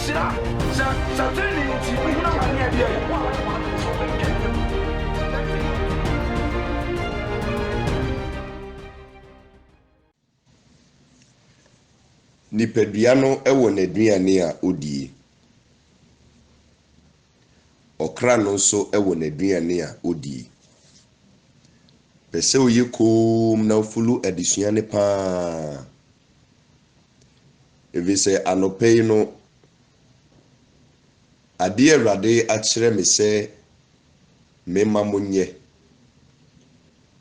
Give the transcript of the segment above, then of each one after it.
shira sa teni nti una mania dia nipadua no ewo n'aduane a odie okra no nso ewo n'aduane a odie pese oye kom na fulu adesua ne pa evise anopei no ade awrade akire me se mema monye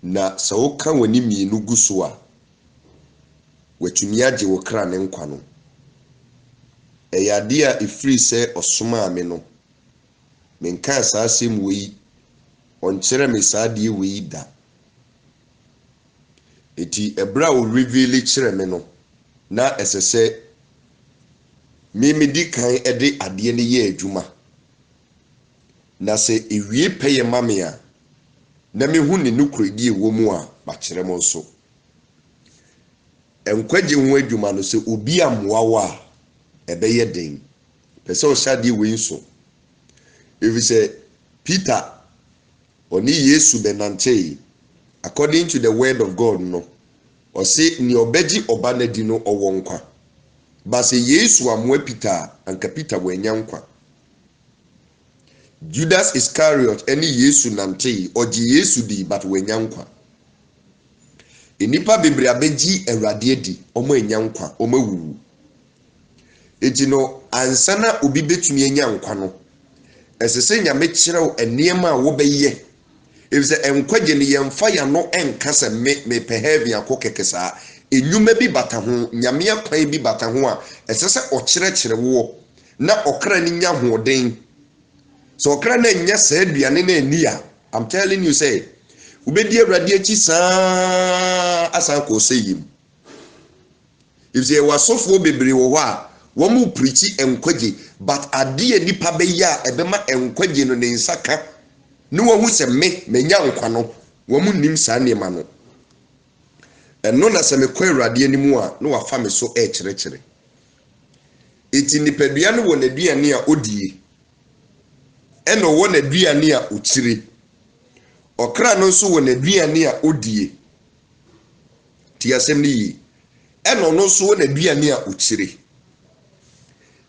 na so ka wani mienu guso a watumi agye wo kra ne nkwa no eyade a ifiri se osoma me no menka asasem wei onkyere me saade wei da eti ebra o reveal kyere me no na esese mimi di kan ede ade ne ye adwuma na se ewie peye mame a na mehu ne nukuredi ewo mu a ba kyere mo nso enkwaje ho adwuma no se obi amoawa ebeye den pese o shade we nso efise Peter oni Yesu benante according to the word of God no o se ni obeji obanadi no owo nkwa ba se Yesu amoa Peter anka Peter wanya nkwa Judas Iscariot eni Yesu nante oji Yesu di but wanya nkwa enipa bebre abeji awrade adi omo enya nkwa omo wuwu eti no ansana obi betumi enya nkwa no esese nyame kirew enema a wo beye efise enkwaje ne yemfa ya no enka se me pehevi akokekesa enyuma bi bata ho nyame akwan bi bata ho a esese okire wo na okra ni nya hoden so okra na nya sa aduane na ani a I'm telling you say ubedi awrade achi saa asan ko seyim efise wasofo bebre wo ho a wo mu preachi enkwaje but ade nipa be ya ebema enkwaje no ne nsaka ne wo hu se menya nkwa no wo mu nim saa ne ma no eno na se me kwa awrade animu a no wafa me so kyerɛkyerɛ eti nipadua no wo na duane a odie eno wo na duane a okire okra no nso wo na duane a odie ti asem ni yi eno no nso wo na duane a okire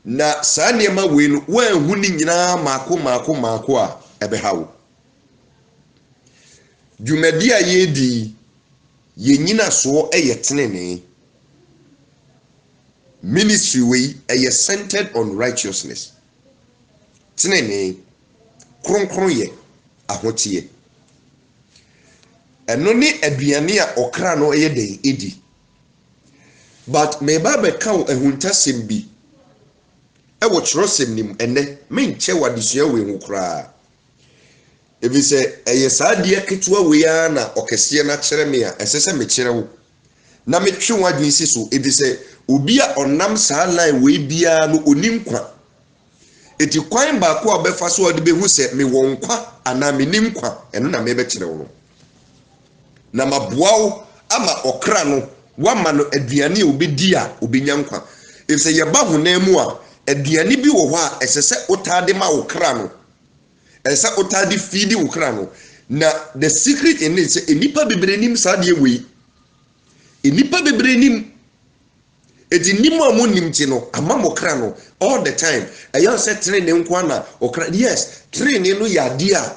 na saa niema we no wanhu ni nyina maako a ebehawo dwumadi a yedi yenyina so eyetenene ministry we centered on righteousness tenene kronkron ye ahotie eno ni aduane a okra no den edi but me ba be ka ehuntasem bi ewo kyerosem nim ene menche wadesua we hu kra ebise saade ketewa we ya na okese na kyere me a esese me kyere wo na metwe wadwen si so ebise obi a onam saa line we bia no oninkwa eti kwan ba ko obefa so ode behu se me wonkwa ana me ninkwa eno na me be kyere wo na maboawo ama okra no wama no aduane obedi a obenya nkwa ebise ye ba honamu a aduane bi wo ho a esese otade ma okra no esa otade feed okra no na the secret in it say enipa bebrenim saade we enipa bebrenim enimu amonim ti no amam okra no all the time eya say train ne nkwa na okra yes train no yade a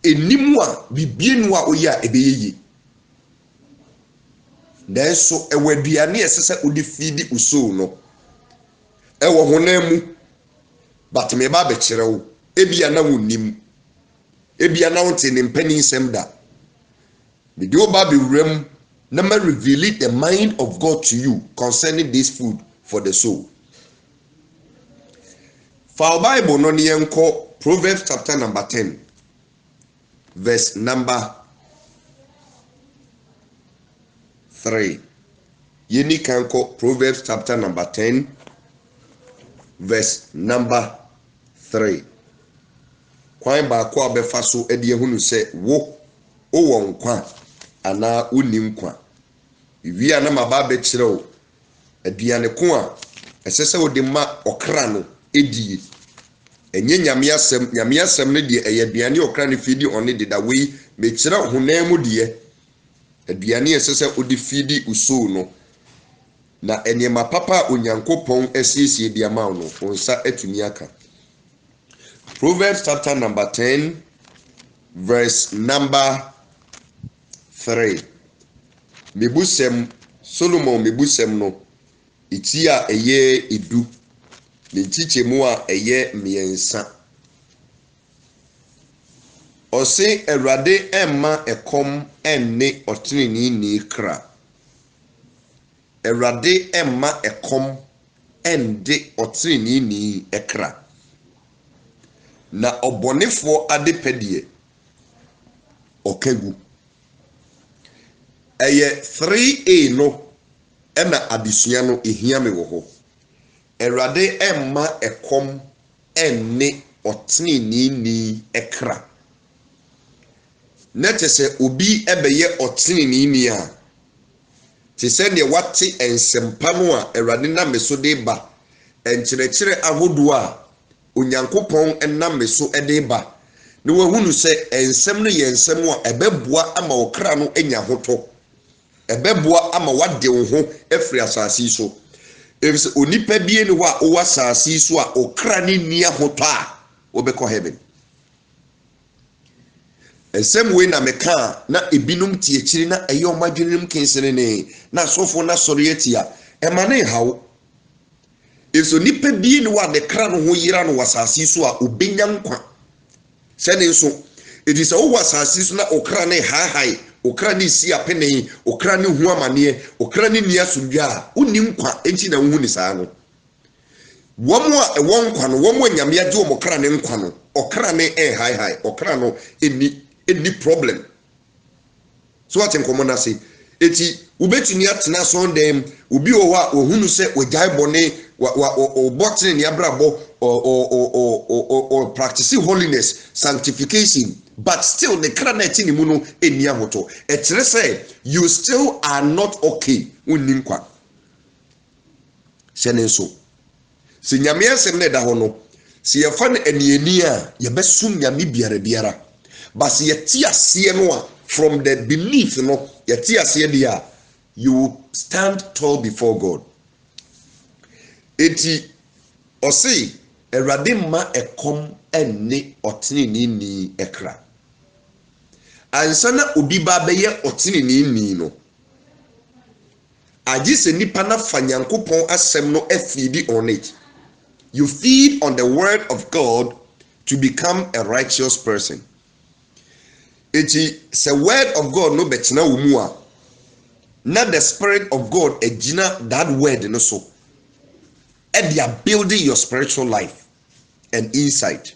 enimu a bibienu a oya ebeyeye denso ewaduane esese odi feed uso no ewo honamu but me ba be kirewo ebia na wonim ebia na wonte ne mpani nsem da me do ba be wram na ma reveal the mind of God to you concerning this food for the soul. For Bible no ne yenko Proverbs chapter number 10 verse number 3. Yeni kanko Proverbs chapter number 10 verse number 3. Kwan ba ko abefa so ede ehunu se wo nkwa ana unim kwa wi ana maba be kirewo aduane ko a esese odi ma okra no edie enye nyame asɛm ne de aduane okra ne fidi one de da wei me kire honam mu de aduane esese odi fidi uso no na enema papa onyankopon asiesie de ama no onsa atumi aka. Proverbs chapter number 10 verse number 3. Mebusem Solomon mebusem no itia eye edu ne ntichemu a eye miensa. Ose Awurade emma ekom enne oteneni ni kra. Awurade emma ekom ende oteneni ni ekra. Na obonefo adepedie okegu. Eye 3A no ena adesua no ehia me wo ho. Awurade emma ekom enne oteneni ni ekra. Nete se obi ebeye oteneni ni a te se ne wate ensempa no a Awurade na meso de ba enkyerɛkyerɛ ahodo a onyankopɔn enam meso de ba ne wahunu se ensem no ye ensem a ebeboa ama okra no enya hoto ebeboa ama wade wo ho afiri asase so efise onipa bie ne ho a o wasase so a okra ne ni ahoto a obekɔ heaven. Ensem we na meka na ebinum tie kyiri na eyo madwenem kensene ne na sofo na sɔre atia ema ne hawo eso nipa bie ne wa de kra no ho yira no wasase so a obenya nkwa sɛne nso edi sɛ wo wasase so na okra ne haahai okra ne si apene okra ne hu amane okra ne nia sundwa a uni nkwa enti na hu ni saa no wɔn a ɛwɔ nkwa no wɔn nyame agye wɔn kra ne nkwa no okra ne haahai okra no any problem. So what in common say eti ubetuni atena so dem obi o wa ohunu se ojai bone o botin ni abrabo o practice holiness sanctification but still the kraneti ni mu no eni ahoto ekyere say you still are not okay unim kwa sene so se nyame asem na da ho no se ye fa na enieni a ye besum nyame biara but yeti asie no a from the belief no yeti asie dia you stand tall before God. Eti osi Awurade ma ekom enne oteneni ni ekra. Ansana obi ba beye oteneni ni no. Agi se nipa na fanyankopon asem no afidi on it. You feed on the word of God to become a righteous person. Eti se word of God no betina wo mu a na the spirit of God ejina that word no so and they are building your spiritual life and insight.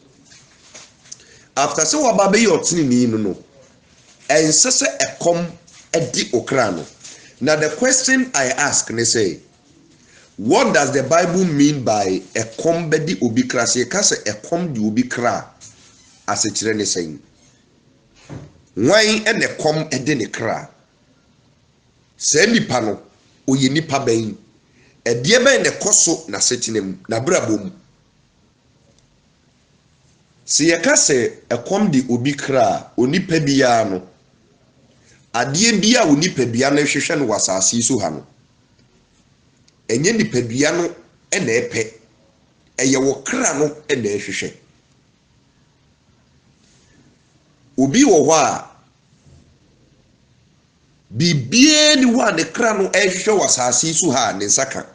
After so wababe your tinini no and sese ekom edi okra no. Now the question I ask ne say, what does the Bible mean by ekom bedi obi kra? Se ka se ekom di obi kra as a chire ne saying why and the com ede ne kra se nipa no oye nipa ben edie ben ne koso na setinem na brabom se ye ka se ekom di obi kra onipa biya no adie bia onipa bia na hwehwe no wasase so ha no enye nipa bia no na epe eye wo kra no na ehwehwe obi wo ho a bibie ni wa ne kra no ehwehwe wasase so ha ne nsaka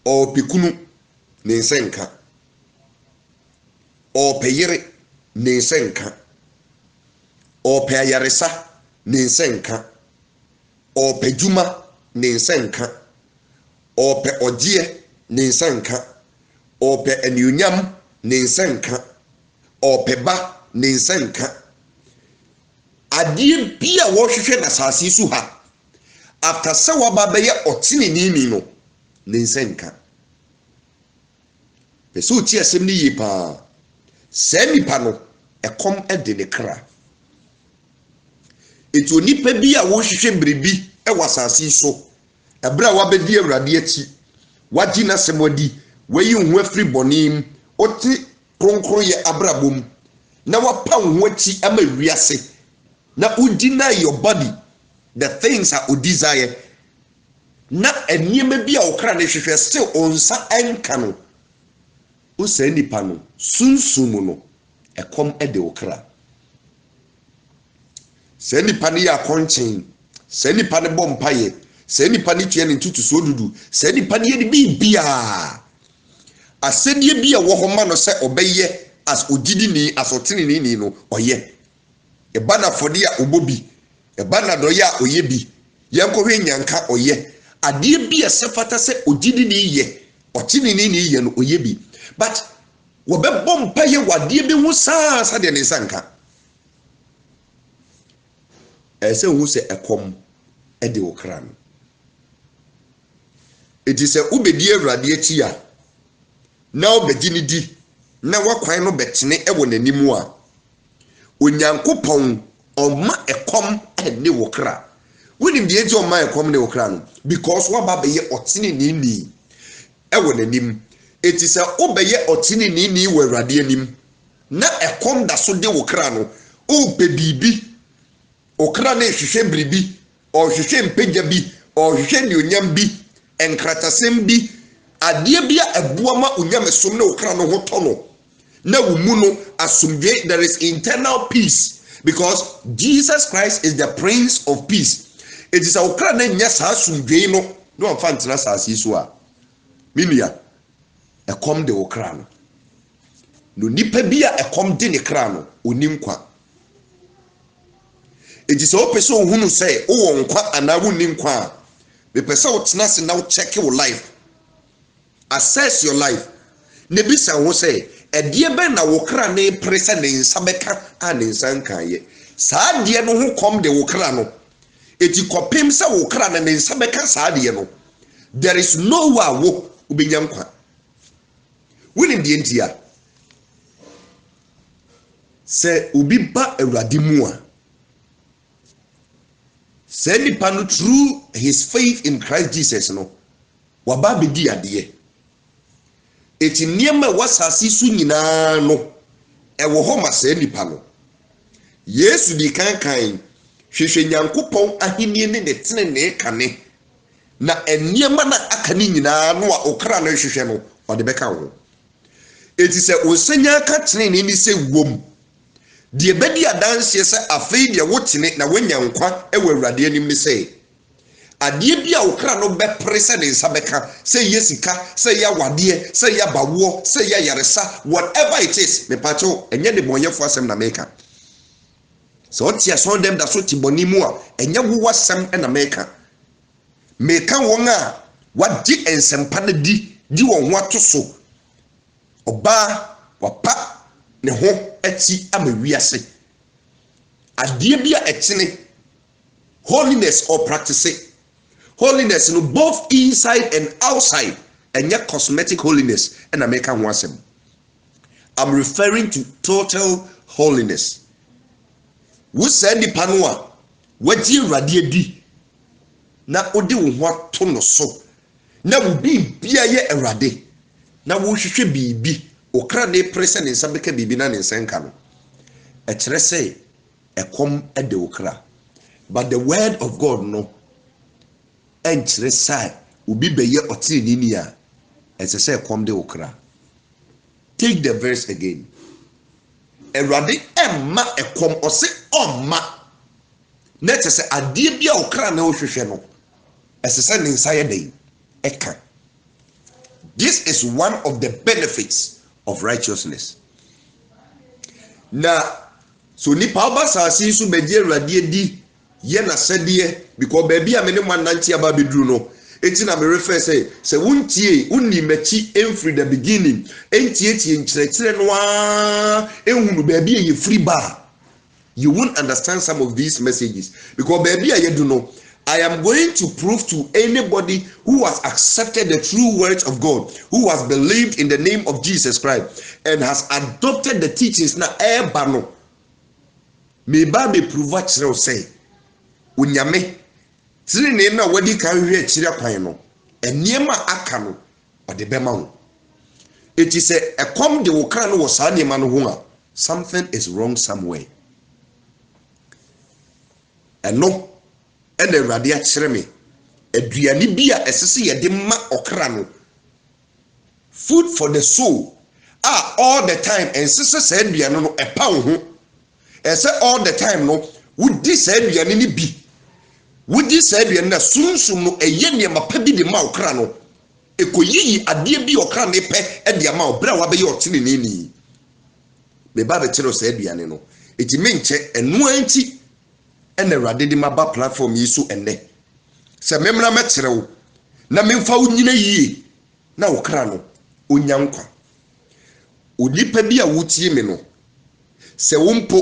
o pekunu ne nsenka o peyere ne nsenka o peyaresa ne nsenka o pejuma ne nsenka o pe odie ne nsenka o pe aniunyam ne nsenka opeba ne nsenka adie bia wo hwehwe na sase su ha after se wa ba be ye oteneni ni no ne nsenka peso ti asem ni yipa se nipa no ekom ede ne kra etu nipa bia wo hwehwe mbribi e wasase so ebra wa be di Awurade achi wagye na semodi wayi ho afiri bonim oti kronkron ye abrabom na wapa ho achi ama wiase na udina your body the things that you desire na eniema bi a okra na hwehwe still onsa enka no o sa nipa no sunsun no ekom ede okra sa nipa ne ya konchen sa nipa ne bom paye sa nipa ne tue ne ntutu so dudu sa nipa ne ye bibia asedie bi a wo ho ma no se obeye as ogidi ni asotene ni no oye eba na fode a obobi eba na do ya oye bi yenkohwe nyanka oye ade bi a sefata se ogidi ni ye otene ni ye no oye bi but wo be bom paye wade bi hu sa de ne sanka ese hu se ekom ede okra no eti se ubedi awrade achi a na obegini di na wakwan no betene ewo nanimu a onyankopon oma ekom ene wokra wonim die je oma ekom ne wokra no because waba be ye otene ni ewo nanim eti se obeye otene ni wo awrade anim na ekom da so de wokra no o pe bibi okra na hwehwe bribi o hwehwe mpagya bi o hwehwe ni onyam bi enkratasem bi adie bia ebuama onyamesom na okra no ho tono na wumu no asumdwe there is internal peace because Jesus Christ is the Prince of Peace. It is okra na nya sa asumdwe no amfa ntena sa asiso a minia ekom de okra no nipa bia ekom de ne kra no onim kwa it is opese ohunu say wo nkwa ana wonim kwa be pese wo tena se na wo check your life assess your life ne bisa ho say edie be na wo kra ne presa ne nsabeka a ne nsanka ye saa die no ho kom de wo kra no eti kopem se wo kra ne nsabeka saa die no there is no way wo ubenyam kwa wini die ntia se ubi ba awrade mu a se nipa no through his faith in Christ Jesus no waba be di ade eti niema wasasi su nyina no ewo ho ma se nipa no Yesu di kankan hwehwe nyankopon ahenie ne tene ne kane na eniema na aka ni nyina no a okra na hwehwe no ode beka wo eti se osanya ka tene ne ni se wom de bedi adanse se afei de wotene na wanyankwa ewo awrade anim ne se adie bia okra no be presa ne nsabeka say yesika say ya wade say ya bawo say ya yaresa whatever it is me pacho enye de bonyefo asem na meka so tia so dem da so tiboni mu a enye wo asem na meka won a wadi ensempa na di won ho atoso oba wapa ne ho ati amawiase adie bia etene holiness or practice holiness no both inside and outside and yet cosmetic holiness and I make am I'm referring to total holiness. We send the panua wati awrade di na odi wo ho to no so na wo bia ye awrade na wo hwehwe bibi okra ne presa ne nsabeka bibi na ne nsenka no e kire say ekom ede okra but the word of God no enchire sai ubi beye otini ni a ese say ekom de okra. Take the verse again. Erade emma ekom ose omma na tese ade bia okra na ohwehwe no ese say ne nsaye den eka. This is one of the benefits of righteousness. Na so ni pa ba sasi so beje awrade di ye na sede because baby a me ne man nanti aba bedru no enti na me refer say wuntie unni machi every the beginning entie nkyerɛkyerɛ no a ehunu baby ye free bar you won't understand some of these messages because baby a ye do no I am going to prove to anybody who has accepted the true words of God, who has believed in the name of Jesus Christ and has adopted the teachings na ebano me ba me prove kyerɛ say unyame tiri ne na wadi kan hwe kyerɛ kwan no eniema aka no ɔde bɛma wo eti sɛ ɛkɔm de wo kra no wɔ saa nneɛma no ho a something is wrong somewhere ɛno ɛna Awurade akyerɛ me aduane bi a ɛsese yɛde ma ɔkra no food for the soul all the time ɛnsese saa aduane no ɛpa wo ho ɛsɛ all the time no wodi saa aduane no bi wodi saa aduane na sunsum no ɛyɛ nneɛma pa bi de ma ɔkra no ekoyiyi adeɛ bi ɔkra ne pɛ ɛde ama wo bra wa bɛyɛ ɔtene ne ni me ba bɛ kyerɛ saa aduane no eti me nkyɛ ɛno anti ɛna Awurade de maba platform yi so ɛnɛ sɛ memra mɛkyerɛ wo na memfa wo nyina yie na ɔkra no onya nkwa onipa bi a wotie me no sɛ wo mpo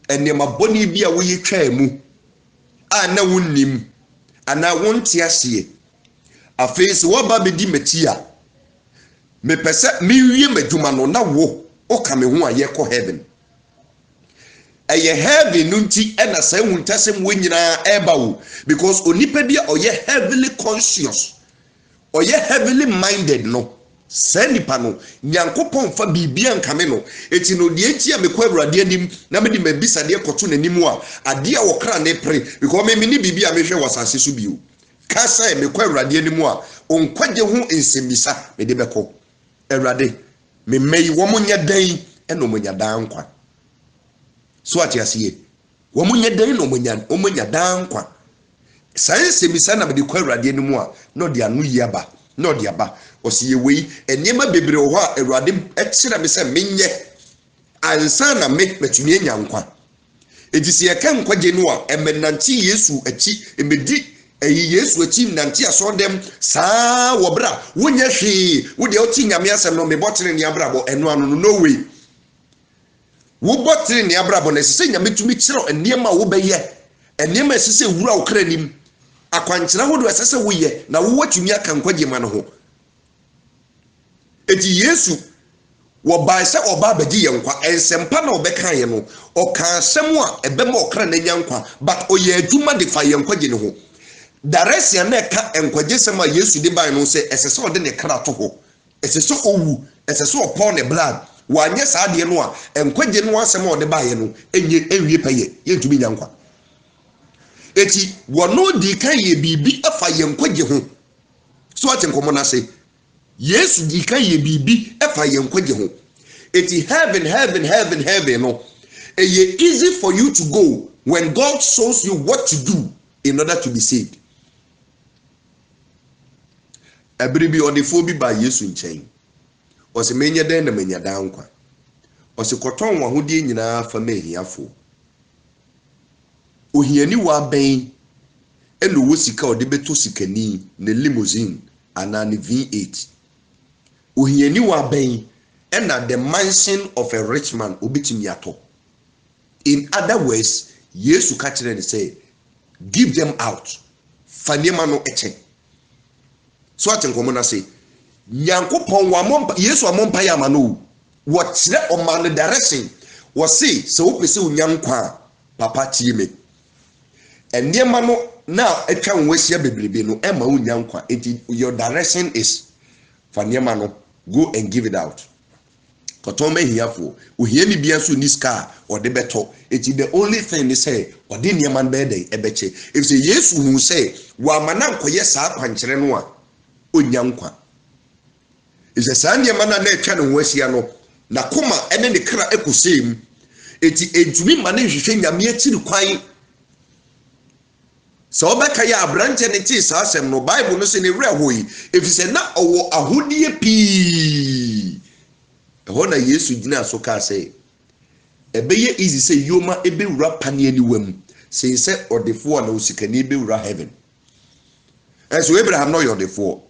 ɛnneɛma bɔne bi a woyɛ twaa mu a na wonnim ana wonte aseɛ afei sɛ woba bɛdi mati a mepɛ sɛ mewie m'adwuma no na wo ɔka me ho a yɛkɔ heaven ɛyɛ heaven no nti ɛna saa huntasɛm wo nyinaa ɛba wo because onipa bi a ɔyɛ heavily conscious ɔyɛ heavily minded no saa nipa no Nyankopɔn fa biribia nkame no eti no deɛ nti a mekɔ Awurade anim na mede mabisadeɛ kɔto n'anim a adeɛ a wɔkra ne pere because me ne biribia mehwɛ wɔ asase so bio ka sɛ mekɔ Awurade anim a ɔnkwagye ho nsɛmmisa mede bɛkɔ Awurade memɛyi wɔn nyɛ dan ɛna ɔmo nya dan nkwa so ate aseɛ wɔn nyɛ dan na ɔmo nya dan nkwa saa nsɛmmisa na mede kɔ Awurade anim a na ɔde ano yi aba na ɔde aba ɔsi yɛwei nneɛma bebree wɔ hɔ a Awurade ɛkyerɛ me sɛ menyɛ ansa na matumi anya nkwa enti sɛ yɛka nkwagye no a ɛmɛnante Yesu akyi ɛmɛdi Yesu akyi nante asɔdɛm saa wɔ bra wonyɛ hwee wo deɛ ɔte Nyame asɛm no mebɔtere ne abrabɔ ɛno ano no way wo bɔtere ne abrabɔ na ɛsɛ sɛ Nyame tumi kyerɛ nneɛma a wobɛyɛ nneɛma ɛsɛ sɛ wura wo kra nim akwankyerɛ ho do ɛsɛ sɛ woyɛ na wowatumi aka nkwagye ma no ho eti Yesu wɔbae sɛ ɔba abɛgye yɛ nkwa ɛnsɛmpa na ɔbɛka yɛ no ɔka asɛm a ɛbɛma ɔkra na nya nkwa but ɔyɛ adwuma de fa yɛ nkwagye ne ho daresia na ɛka nkwagye sɛm a Yesu de bae no sɛ ɛsɛ sɛ ɔde ne kra to hɔ ɛsɛ sɛ ɔwu ɛsɛ sɛ ɔpɔw ne blood wanyɛ saa deɛ no a nkwagye no asɛm a ɔde bae no ɛnwie pɛyɛ yɛntumi nya nkwa eti wɔno di kan yɛ biribi afa yɛ nkwagye ho so ate nkɔmɔ no ase Yesu di kan yɛ biribi afa yɛ nkwagye ho eti heaven no ɛyɛ easy for you to go when God shows you what to do in order to be saved ɛbere bi ɔdefo bi ba Yesu nkyɛn ɔsɛ menyɛ dan na menya dan nkwa ɔsɛ kɔtɔn wɔn ahodie nyinaa fa ma ahiafo ohiani wa bɛn ɛna ɔwɔ sika ɔde bɛtɔ sikani ne limousine ana ne V8 ohiani wa bɛn ɛna the mansion of a rich man obetumi atɔ in other words Yesu ka kyerɛ ne sɛ give them out fa nneɛma no ɛkyɛ so ate nkɔmɔ na sɛ Nyankopɔn wa mompa Yesu amompa ya ma no wɔkyerɛ ɔma no direction wɔse sɛ wopɛ sɛ wonya nkwa papa tie me nneɛma no na atwa nwɔhyia bebrebe no ɛma wonya nkwa enti your direction is fa nneɛma no go and give it out kɔtɔn mahiafo ohiani bia so ni ska ɔde bɛtɔ enti the only thing is say ɔde nneɛma no bɛyɛ dɛ ɛbɛkyɛ if say Yesu hu sɛ wa amana nkɔyɛ saa kwankyerɛ no a onya nkwa is saa nneɛma na atwa ne ho ahyia no na koma ɛne ne kra ekosem enti entumi ma ne hwehwɛ Nyame akyiri kwan sɛ ɔbɛka yɛ abrante ne tie saa asɛm no Bible no sɛ ne wura hɔ yi efisɛ na ɔwɔ ahodie pii ɛhɔ na Yesu gyina so ka sɛ ɛbɛyɛ easy sɛ yoma ebewura pane aniwam sɛ ɔdefo a na osikani ebewura heaven ɛso Abraham no yɛ ɔdefo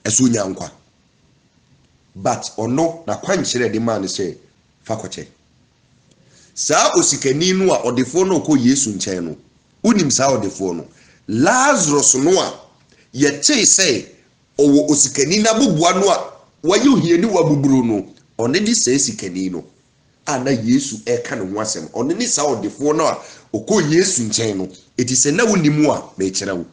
ɛso nya nkwa but ɔno na kwankyerɛ de man sɛ fa kɔkyɛ saa osikani no a ɔdefo no kɔ Yesu nkyɛn no unim saa ɔdefo no Lazarus no a yɛkyee sɛ ɔwɔ osikani na bobua no a wɔyɛ ohiani wa buburo no ɔne ne saa osikani no a na Yesu ɛka ne ho asɛm ɔne ne saa ɔdefo no a ɔkɔ Yesu nkyɛn no eti sɛ na wonim a mekyerɛ wo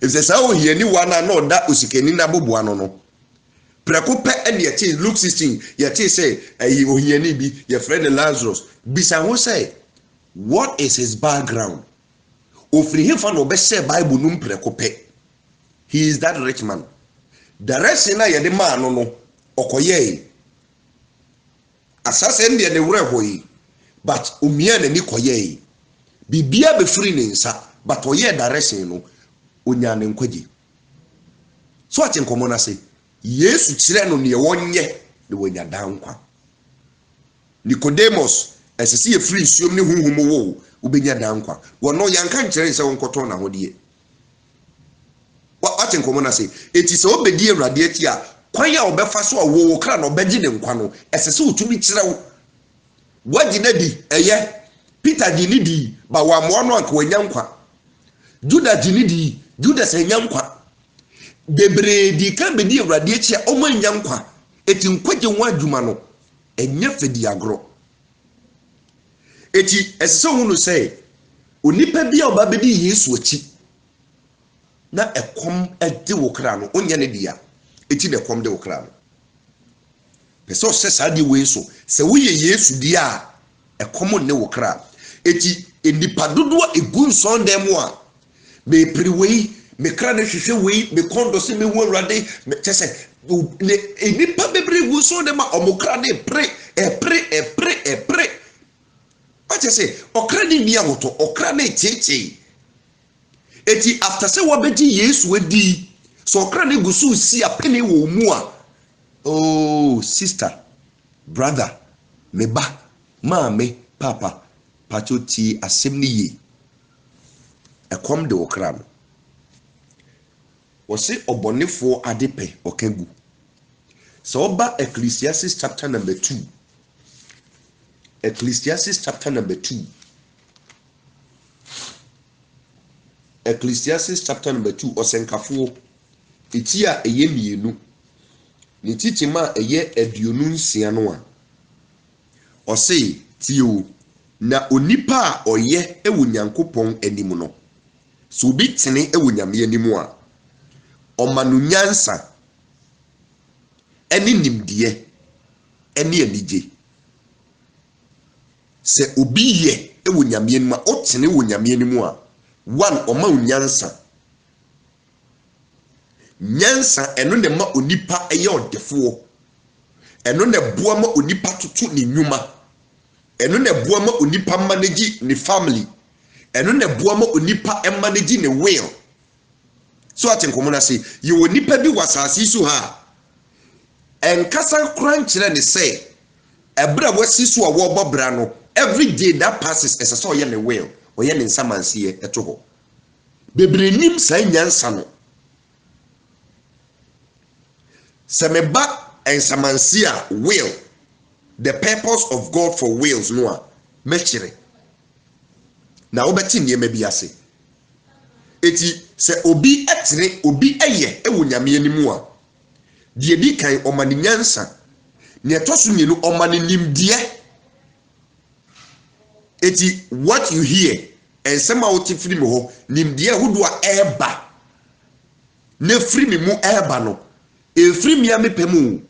if say sao hiani wana no da osikani na boboa no preko pe ene ye Luke 16 ye say ohiani bi ye friend Lazarus bisa ho say what is his background ofri hefa no be share Bible num preko pe he is that rich man the rest na ye de man no okoye asase ndi ne wure hoyi but umia na ni koye bibia be free ne nsa but oye direction no onya ne nkwaji so atin komo na se Yesu kire no ne wonye ne wonya dankwa Nicodemus esese ye free nsuom ne huhum wo ubenya dankwa wono yanka nkire nse wonkoto na hodie wa atin komo na se eti se obedi awrade ati a kwan ya obefa so wo kra no obegi ne nkwa no esese utumi kire wo wagina di eye Peter gini di ba wa mo no anka wanya nkwa Judas gini di Judas enya nkwa bebre di kan be di awrade achi a omo enya nkwa eti nkwaje ho adwuma no enya fedi agro eti esese hunu say onipa bia oba be di Yesu achi na ekom ede wo kra no onya ne dia eti na ekom de wo kra no peso se sadi we so se wo ye Yesu dia ekom ne wo kra eti enipa dodo egu nson dem a me priwei me kra na hwehwe wei me kondo se me hu awrade me tese ne enipa bebre egu nson dem a omokra ne pre what say okra ni mi awoto okra na cheche eti after say wo bedi Yesu edi so okra na gusu si apene wo mu a oh sister brother meba mame papa patoti asem ni ye ekom de okra no wo se obonefo adepe okagu so oba Ecclesiastes chapter number 2 Ecclesiastes chapter number 2 Ecclesiastes chapter number 2 osenkafo eti a eye mienu ni titima eye aduonu nsia no a ose tio na onipa a oye ewo Nyankopon anim no so obi tene ewo Nyame anim a omanunyansa eni nimdie eni anije se obi ye ewo Nyame anim a otene ewo Nyame anim a one omanunyansa nyansa eno ne ma onipa eye odefo eno ne boa ma onipa tutu ne nnwuma eno ne boa ma onipa manage ne family eno ne boa ma onipa manage ne will so atenkomo na say ye onipa bi wasase so ha enkasa kranchire ne say ebra wasi so a wo bobra no every day that passes as so ye ne will oye ne nsamanse eto ho bebre nim san nyansa no semeba ensamansia will the purpose of God for wills no a mechire na obeti niema bi ase eti se obi etere obi eye ewo Nyame animu a die di kan omani nyansa ne etoso mienu omani nimdie eti what you hear ensema oti firi me ho nimdie hodo a eba ne firi me mu eba no efiri mi amepemu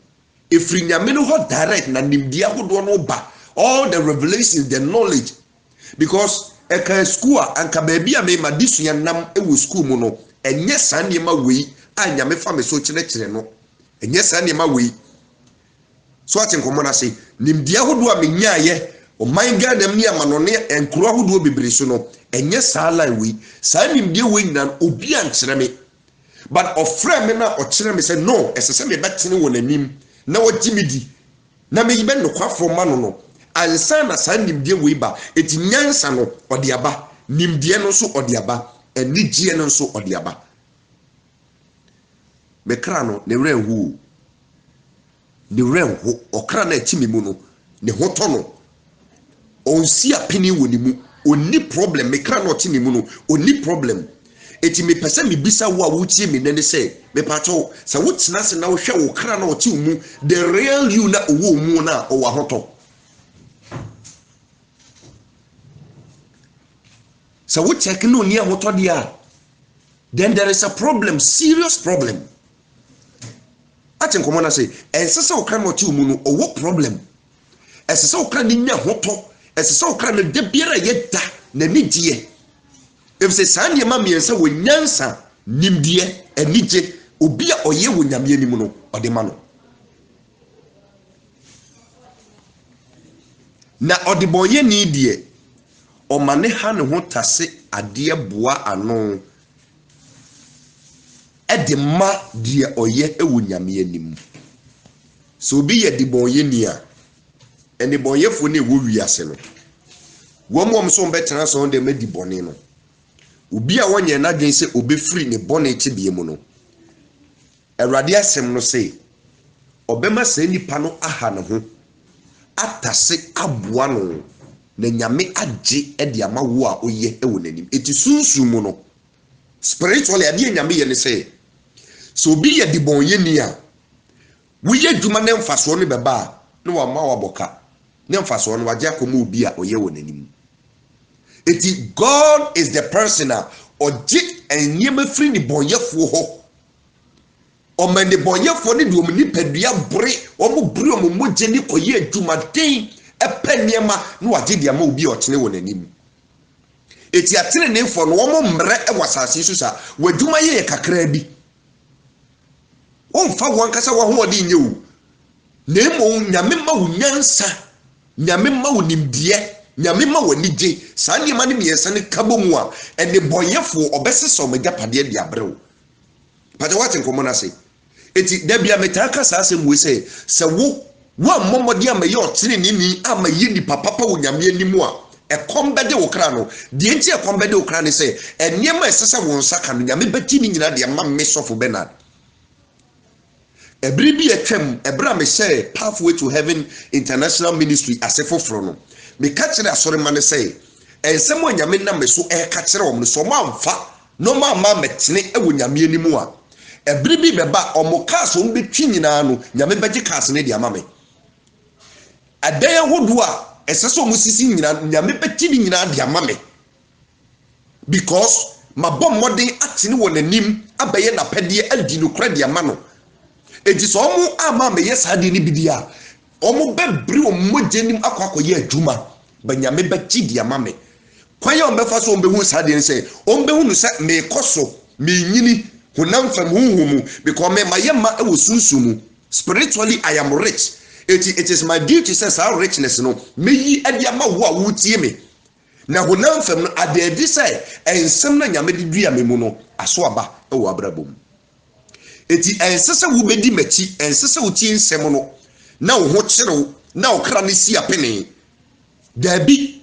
efiri Nyame no ho direct na nimdie hodo no ba all the revelations the knowledge because eka school anka baby a me ma disua nam ewo school mu no enye san niema wei a Nyame fa me so kire no enye san niema wei so atenkomo na se nimdie hodo a menya ye o man gadam ni amanone enkuro hodo bebere so no enye sa line wei sa nimdie wei nan obi ankire me but ofre me na o kire me say no esese me betene wo nanim na wo gimidi na me yibe no kwafo ma no ansa na sa nimdie wei ba eti nyansa no ode aba nimdie no so ode aba enigye no so ode aba me kra no ne rehu okra na etimi mu no ne hoto no onsi apini woni mu oni problem me kra no timi mu no oni problem eti me pese me bisa wo a wo tie me nene say me pato sa wo tina se na wo hwe wo kra na wo ti mu the real you na owo mu na o wa hoto sa wo check no ni hoto dia then there is a problem, serious problem. Ati nkomo na say ensese okra no ti mu no owo problem. Esese okra ni nya hoto, esese okra no de biara ye da na nidie. If say sanye ma miensa wo nyansa nimdie anije obi a oye wo nyame anim no ode ma no. Na ode boye ni die o mane ha ne ho tase ade boa ano edema die oye ewu nyame anim. So bi ye de boye ni a ene boyefo ne wo wiase no wo mom so mbetena so de medi bone no obi a wonye na dwen se obefiri ne bone chibie mu no Awurade asem no se obema se nipa no aha ne ho atase aboa no na nyame age e de ama wo a oye ewo nanim eti sunsun mu no spiritually ade nyame ye ne se so obi ye de bonye ni a wo ye dwuma ne mfaso no beba no wa ma wa boka ne mfaso no waje akomo obi a oye wo nanim. Eti God is the person oje enyema firi ni bonyefo ho o mane bonyefo ni do mni padua bore o mo bure o mo moje ni koye adwuma den epeniema no waje dia ma obi otene wo nanim. Eti atene ne fo no wo mo mre e wasase susa wadwuma ye kakra bi o mfa won kasa wo ho odi nye wo na emo nyame ma wo nyansa nyame ma wo nimdie nyame ma wo nige saa ne ma ne miensa ne kabomu a ene boyefo obesese o magapade de abrew pata wate nkomo na se eti da bia metaka saa se mwe se wo ammomode amaye otene ni amaye ni papa wo nyame animu a ekombede wo kra no de enti ekombede wo kra ne se enema esese wo nsaka no nyame bati ni nyina de ma mesofo Bernard ebri bi etwem ebra me say Pathway to Heaven International Ministry asefoforo no me ka kire asore mane say ensem onyame na me so e ka kire wo no so ma mfa no ma metene e wo nyame animu a ebri bi beba omo cars o mbetwi nyina no nyame beje cars ne de ama me adan hodo a esese omo sisi nyina nyame beti ni nyina de ama me because mabom modern atene wo nanim abaye na pede adi no kra de ama no enti so omo ama me yes ade ni bidia omo bebri o mojenim akwakoye adwuma banyame beti de ama me kwanya o befa so ombehu sade ni say ombehu no say me koso me nyini honam fam huhumu because me mayema e wo sunsumu spiritually I am rich. It is my duty says our richness no meyi ade ama wo a wotie me na honam fam no ade di say ensem na nyame de dua me mu no aso aba e wo abrabom eti ensese wo bedi machi ensese wo tie nsem no na wo ho kire na wo kra ne si apene dabi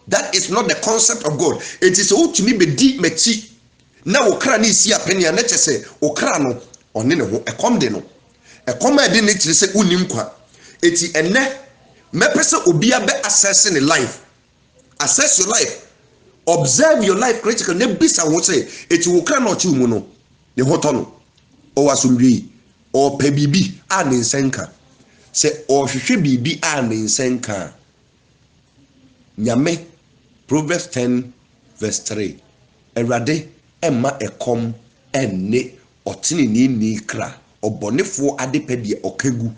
that is not the concept of God. It is what me bedi machi na wo kra ne si apene na chese wo kra no one ne ho ekom de no ekoma de ne kire se unim kwa eti enne mepese obia be assess in life, assess your life, observe your life critically ne bisa ho se eti wo kra na ochi mu no ne hoto no o wasumbi o pe bibi a ne nsenka se o hwehwe bibi a ne nsenka nyame Proverbs 10 verse 3 Awurade emma ekom enne otini ni kra obonefo adepedie okegu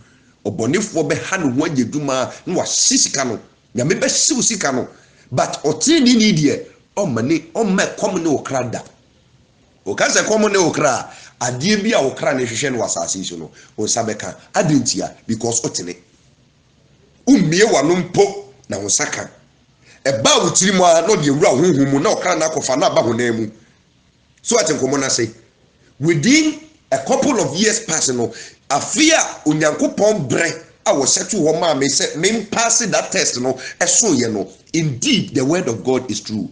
obonefo be ha no ho ageduma na wa sisika no nyame be siw sika no but otini ni die omane omme kom ne okrada o ka se kom ne okra adie bi a okra ne hwehwe no wasase so no o sabeka adentia because otene ummie wano mpo na wo saka eba wutiri mu a no de wura honhum na okra na akofa na ba honamu so atenkomo na say within a couple of years passing no afia onyankopon bre a wo settle ho ma me say me pass that test no eso ye no indeed the word of God is true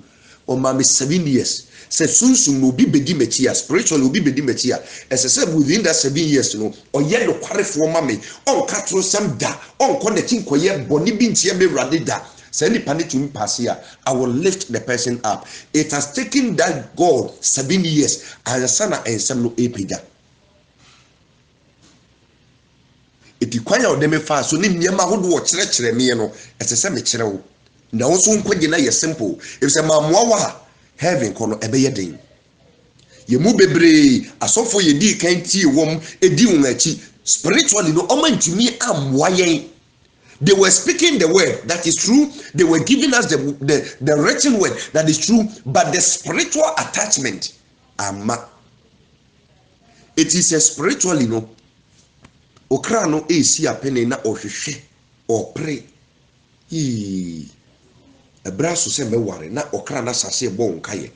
o ma me 7 years say sunsun no bi bedi machia spiritually obi bedi machia as say within that 7 years no o ye no kwarefo ma me on katro sam da on ko na tinkoye boni bi ntie me rade da say ni pane to me pass here I will lift the person up. It has taken that God 7 years and sana and some no epiga. Eti kwanya odeme fa so ni niema hodo wo kire me no esese me kire wo na wo so nkwaje na ye simple if say mamoa wa heaven kono ebe ye den ye mu bebre asofo ye di kan tie wom edi won achi spiritually no omantumi amwa yen. They were speaking the word that is true. They were giving us the written word that is true, but the spiritual attachment ama. It is a spiritually no. Okra no esi apene na ohwehwe or pray. Ebra so se me ware na okra na sase bo nkaye.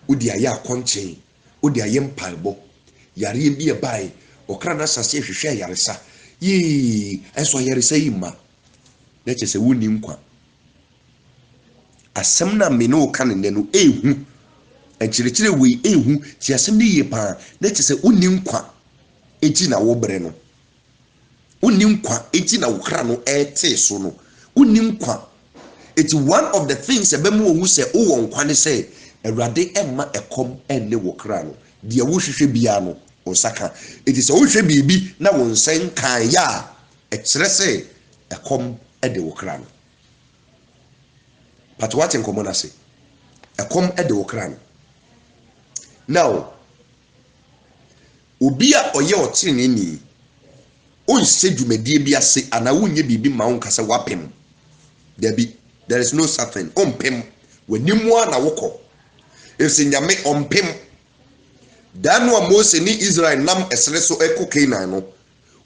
Odi aye akonchen, odi aye mpalbo. Yare bi e bai, okra na sase hwehwe yaresa. Enso yaresa yima. Na che se woni nkwa. Asem na me no ka ne no ehu. Enchirekire we ehu, ti asem ni ye pa. Na che se woni nkwa. Enti na wo bre no. Woni nkwa enti na wokra no ete so no. Woni nkwa. It's one of the things ebemu ohu se wo nkwa ne se Awurade emma ekom enne wokra no. De wo hwehwe bia no osaka. It is wo hwehwe bibi na wo nsen kan ya ekire se ekom ede wokra no. But what in common say? Ekom ede wokra no. Now obi a oye otene ni onse dwumadie bi ase ana wonye bibi ma won kasa wapem. There is no such thing. Ompem wanimu na woko. If se nyame ompem danu a Mose ni Israel nam esere so eko Canaan no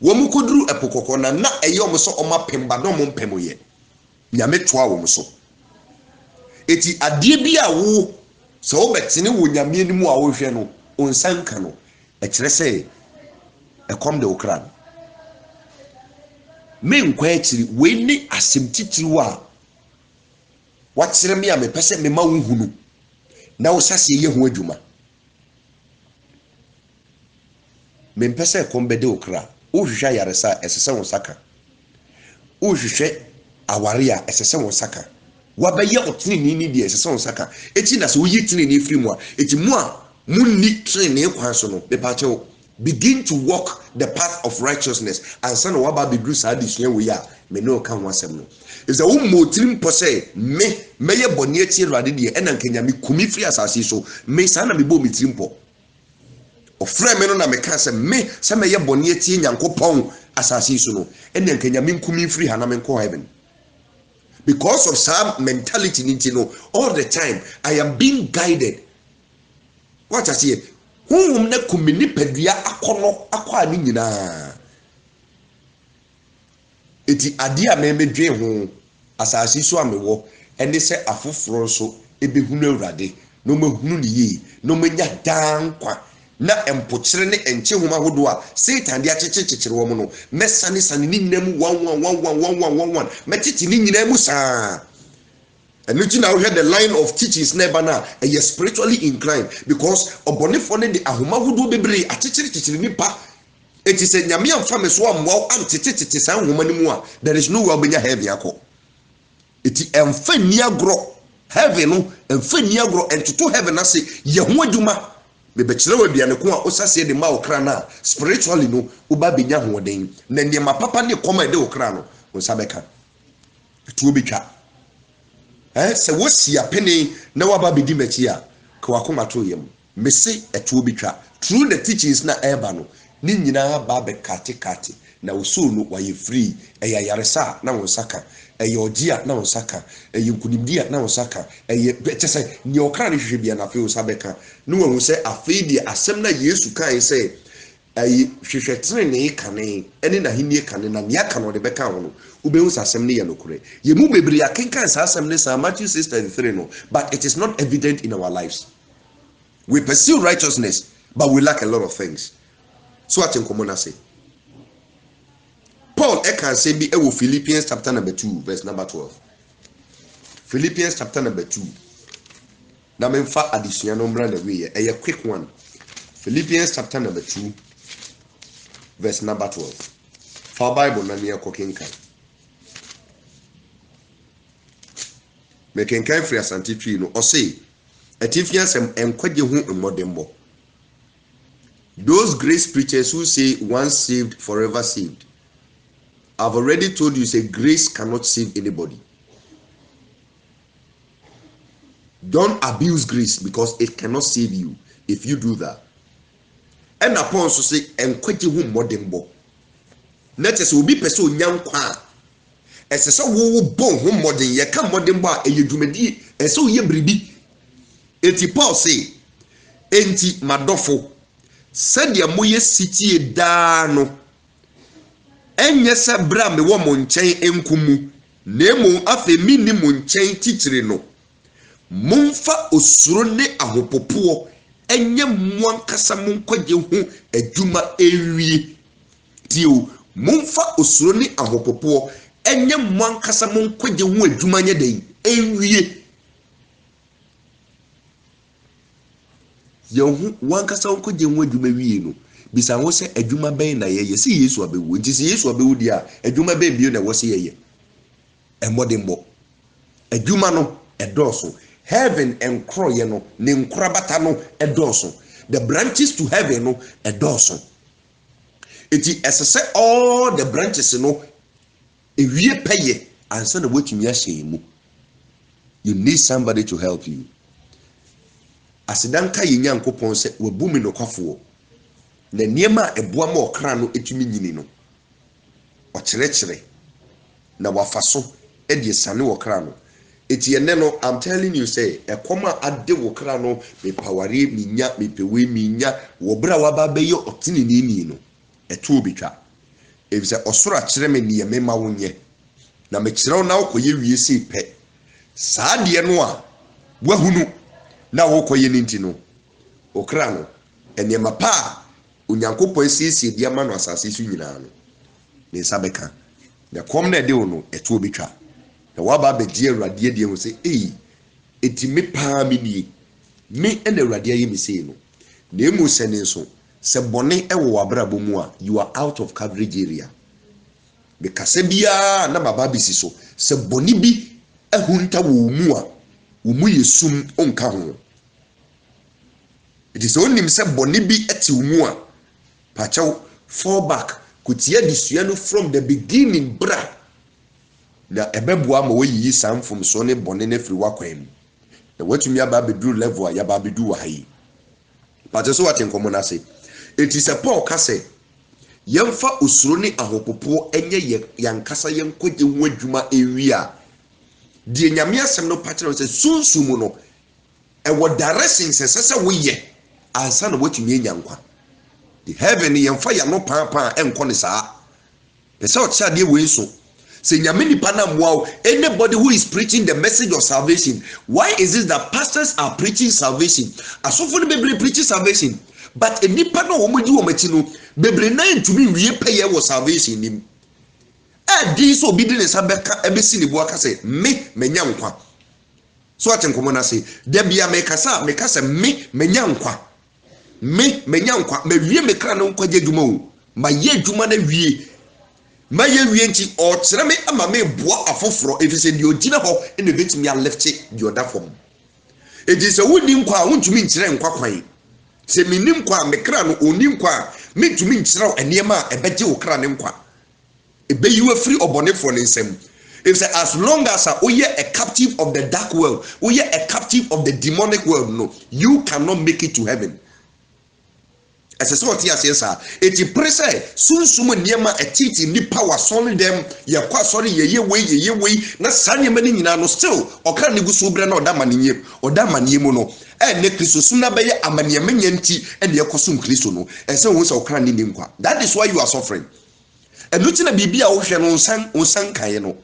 womu koduru epokoko na eyom so omapem ba no mompem ye nyame toa wo so eti adie bi a wo so obetene wo nyame animu a wo hwe no onsanka no ekire se ekom de okran me nkwa akiri we ni asem titiri a wakire me a me pese me ma wo hunu na wo sase ye ho adwuma me pese ekom be de okra o hwehwa yaresa esese won saka o hwehwe aware a esese won saka wabaye otini ni de esese won saka eti na so yi tini ni free mu a eti mu a munni tini kwan so no be pache begin to walk the path of righteousness and son waba be do sa disua we ya me no kan wasem no is a wo tirim po say me ye boni eti Awurade de e na nkanya me kumi free asase so me sa na me bo me tirim po ofre me no na me ka se me ye boni eti Nyankopon asase so no e na nkanya me kumi free ha na me ko heaven. Because of some mentality no all the time I am being guided. What I say hum na kumini pedua akono akwa ni nyina eti ade a me dwe ho asase so amewo ene se afoforo so ebehunu Awurade no mahunu ni yi no manya dankwa na empokyere ne enche homa hodo a Satan de akyekyekere wo no mesane sane ni nyinam 1111 metiti ni nyinam saa. And you now hear the line of teachings never now and you're spiritually inclined because obonefo ne de ahoma hudu bebre achichiri nipa it is a nyame amfa so amwa antititi san homa ni mu a there is no way obenya heaven yakọ it emfa ni agro heaven no emfa ni agro entoto heaven ase ye ho adwuma me be kire wabiane ko a osase de ma okra na spiritually no uba benya hoden na niema papa ne koma de okra no onsabeka etu obetwa se wosi apene na waba bedi machi a ka wakoma to yem mese etu obetwa through the teachings na eba no ni nyina ba be kate na uso no waye free eya yaresa na wonsaka eye ogia na wonsaka eye nkunimdia na wonsaka eye betese ni okra ne hwehwe bia na fe usabeka no wahu se afeedi asem na Yesu kan se ayi hwehwe trene kane ene na hinie kane na nia kane de beka ho no ubehu asem ne ye nokure ye mu bebre akenkan sa asem ne sa Matthew 6:33 no but it is not evident in our lives. We pursue righteousness but we lack a lot of things. So what in common say Paul can say be Philippians chapter number 2 verse number 12. Philippians chapter number 2 na me fa addition no mbra na we a quick one. Philippians chapter number 2 verse number 12. For Bible na near cooking kan. Me ken kan free asante twi no o say atifians enkwaje hu mmodembo. Those grace preachers who say once saved forever saved. I've already told you say grace cannot save anybody. Don't abuse grace because it cannot save you. if you do that. And upon so say enkwagye hu modembo na tese obi pese onyankwa a ese se wo bon hu modem ye ka modembo a eyedwumadi ese wo ye bribi eti Paul say enti madofo sadia moye sitie daa no enye se bra me wo mo nchen enkumu na emu afa mi ni mo nchen titire no momfa osuro ne ahopopo enye mwankasa monkwagye hu adwuma ewie dio momfa osuro ne ahopopo enye mwankasa monkwagye hu adwuma nye den ewie yehu wankasa monkwagye hu adwuma wie no bisa ho se adwuma ben na yeye se Yesu abewu nti se Yesu abewu dia adwuma ben bio na wo se yeye emodembo adwuma no edoso heaven and croy no ne nkrabata no edoso the branches to heaven no edoso eti esese all the branches no ewie peye ansa na wetumi ahye mu. You need somebody to help you. Asidanka ye nyankopon se wabumi no kwafo na niema eboa ma okra no etumi nyini no okyerechire na wafaso edie sane okra no eti ene no. I'm telling you say ekoma ade okra no me pawari minya me pewe minya wo bra waba beyo otinini ni no etu obitwa ebise osoro akyere me niye me ma wonye na me kyerɛw na okoye wie sei pɛ saa de no a wahunu na wokoye ninti no okra no enema pa onyankopɔn siesie de ama no asase su nyina no ne sabeka na kom na de wo no etu obitwa na waba be die Awurade die ho se eti me pa me nie me ena Awurade ayi me sei no na emu sene nso se bone ewo wabrabo mu a you are out of coverage area be kase bia na baba bisi so se bone bi ehunta wo mu a wo mu yesum onka ho it is only se bone bi eti wo mu a pachaw fall back kutia disua no from the beginning bra na ebeboa ma woyi samfom so ne bone na firi wakwam na watumi aba bedru level a ya ba bedu wa hayi pachaw so waten komo na se it is a Paul kase yemfa osuro ne ahopopo enye yankasa yenkogye hu adwuma ewia die nyame asem no pachaw se sunsumu no ewo direction sese woyɛ ansa na watumi enyankwa the heaven yemfa ya no papa enko ne saa pese o kya de we so se nyame nipa na moa anybody who is preaching the message of salvation. Why is it that pastors are preaching salvation? Asofo no bebre preaching salvation but nipa no wo mudi wo machi no bebre na ntumi wie peye wo salvation nim adi so obi di ne sabeka ebesi ne boa ka se me menya nkwa so atenkomo na se da bia me kasa me menya nkwa me menya nkwa ma wie me kra no nkwa je dwuma o ma ye dwuma na wie ma ye wie nti o kire me ama me boa afoforo efise di ogina ho ene betimi a left di oda form edi se woni nkwa wontumi nkire nkwa kwan se minim kwa me kra no oni nkwa metumi nkire eniema ebeje wo kra ne nkwa ebeyiwa free obonefo ne nsem. If say as long as we are a captive of the dark world, we are a captive of the demonic world, no, you cannot make it to heaven. As a sort of yes, it's pressure. Soon, niema a titi ni power solid them. Ya kwa sorry ye way. Na sanya mani no still. Or can you go subra no damani or damani mono. And ne Christo sooner by a mania menienti and your cosum Christo no. And so was our cranny nimqua. That is why you are suffering. And looking at Bibia ocean on san kayeno.